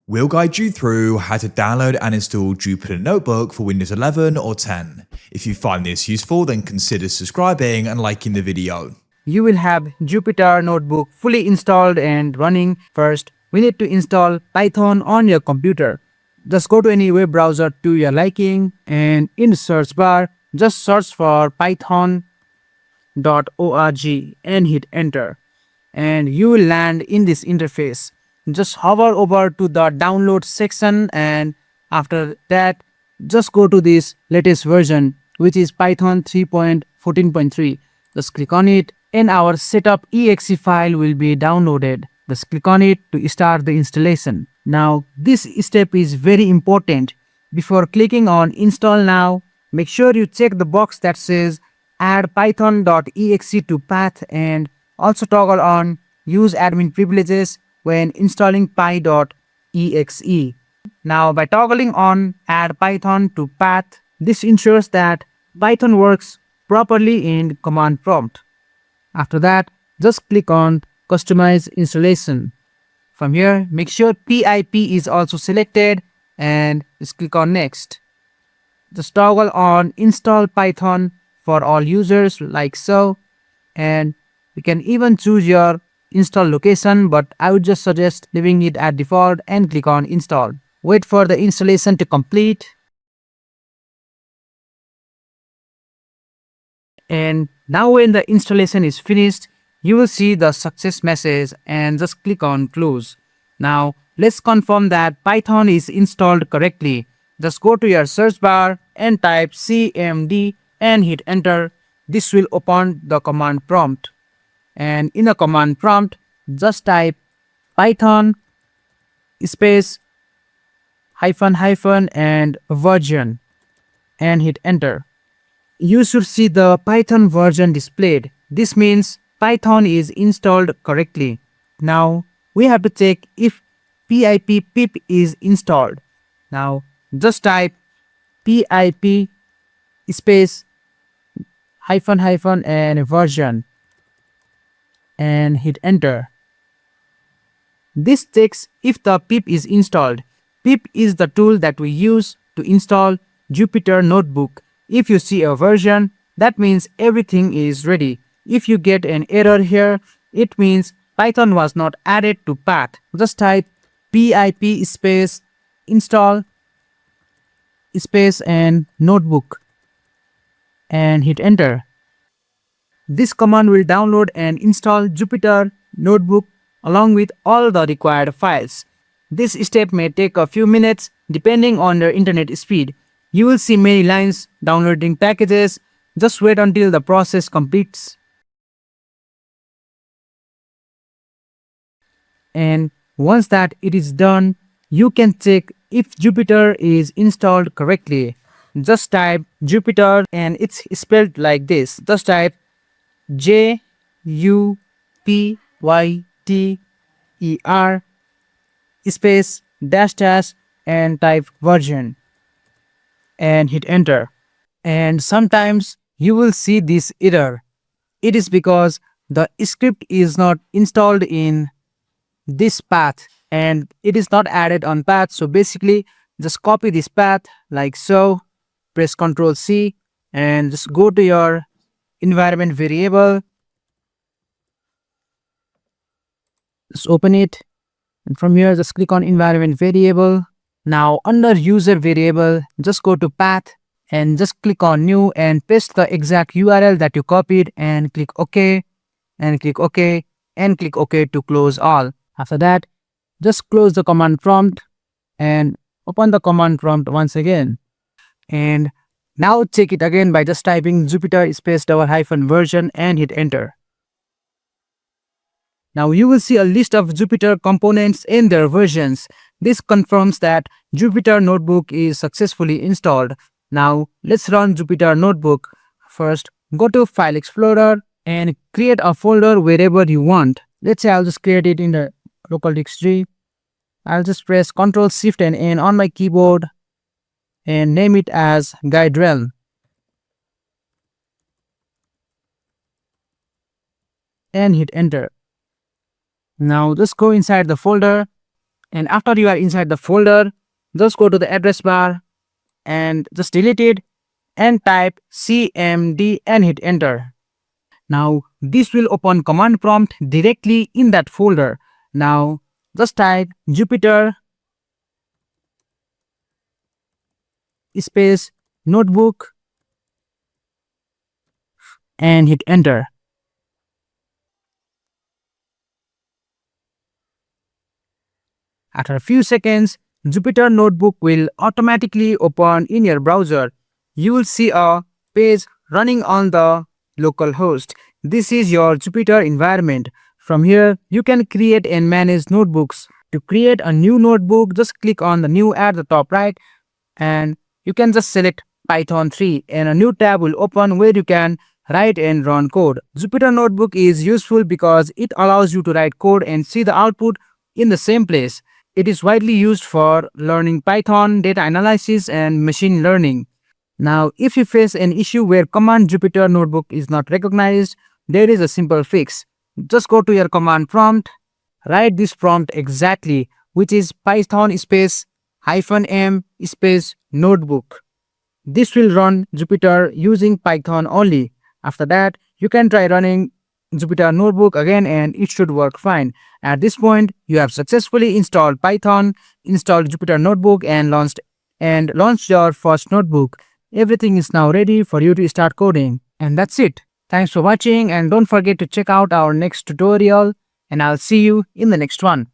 We'll guide you through how to download and install Jupyter Notebook for Windows 11 or 10. If you find this useful, then consider subscribing and liking the video. You will have Jupyter Notebook fully installed and running. First, we need to install Python on your computer. Just go to any web browser to your liking, and in the search bar, just search for python.org and hit enter. And you will land in this interface. Just hover over to the download section, and after that, just go to this latest version, which is Python 3.14.3. Just click on it and our setup exe file will be downloaded. Just click on it to start the installation. Now this step is very important. Before clicking on install now, make sure you check the box that says add python.exe to path, and also toggle on use admin privileges when installing py.exe. Now by toggling on add python to path, this ensures that Python works properly in command prompt. After that, just click on customize installation. From here, make sure pip is also selected and just click on next. Just toggle on install Python for all users like so, and you can even choose your install location, but I would just suggest leaving it at default and click on install. Wait for the installation to complete. And now when the installation is finished, you will see the success message and just click on close. Now let's confirm that Python is installed correctly. Just go to your search bar and type cmd and hit enter. This will open the command prompt. And in the command prompt, just type python space -- and version and hit enter. You should see the Python version displayed. This means Python is installed correctly. Now we have to check if pip is installed. Now just type pip space -- and version and hit enter. This checks if the pip is installed. Pip is the tool that we use to install Jupyter Notebook. If you see a version, that means everything is ready. If you get an error here, it means Python was not added to path. Just type pip space install space and notebook and hit enter. This command will download and install Jupyter Notebook along with all the required files. This step may take a few minutes depending on your internet speed. You will see many lines downloading packages. Just wait until the process completes. And once that it is done, you can check if Jupyter is installed correctly. Just type Jupyter and it's spelled like this. Just type JUPYTER space -- and type version and hit enter. And sometimes you will see this error. It is because the script is not installed in this path and it is not added on path. So basically just copy this path like so, press Ctrl C and just go to your environment variable. Just open it, and from here just click on environment variable. Now under user variable, just go to path and just click on new and paste the exact URL that you copied and click OK and click OK and click OK to close all. After that, just close the command prompt and open the command prompt once again. And now check it again by just typing Jupyter space -- version and hit enter. Now you will see a list of Jupyter components and their versions. This confirms that Jupyter Notebook is successfully installed. Now let's run Jupyter Notebook. First, go to File Explorer and create a folder wherever you want. Let's say I'll just create it in the local directory. I'll just press Ctrl Shift and N on my keyboard and name it as GuideRealm. And hit enter. Now just go inside the folder And after you are inside the folder, just go to the address bar and just delete it and type cmd and hit enter. Now this will open command prompt directly in that folder. Now just type Jupyter space notebook and hit enter. After a few seconds, Jupyter Notebook will automatically open in your browser. You will see a page running on the local host. This is your Jupyter environment. From here, you can create and manage notebooks. To create a new notebook, just click on the new at the top right and you can just select Python 3 and a new tab will open where you can write and run code. Jupyter Notebook is useful because it allows you to write code and see the output in the same place. It is widely used for learning Python, data analysis, and machine learning. Now, if you face an issue where command Jupyter Notebook is not recognized, there is a simple fix. Just go to your command prompt, write this prompt exactly, which is Python space -m space notebook. This will run Jupyter using Python only. After that, you can try running Jupyter Notebook again and it should work fine. At this point, you have successfully installed Python, installed Jupyter Notebook and launched your first notebook. Everything is now ready for you to start coding. And that's it. Thanks for watching and don't forget to check out our next tutorial and I'll see you in the next one.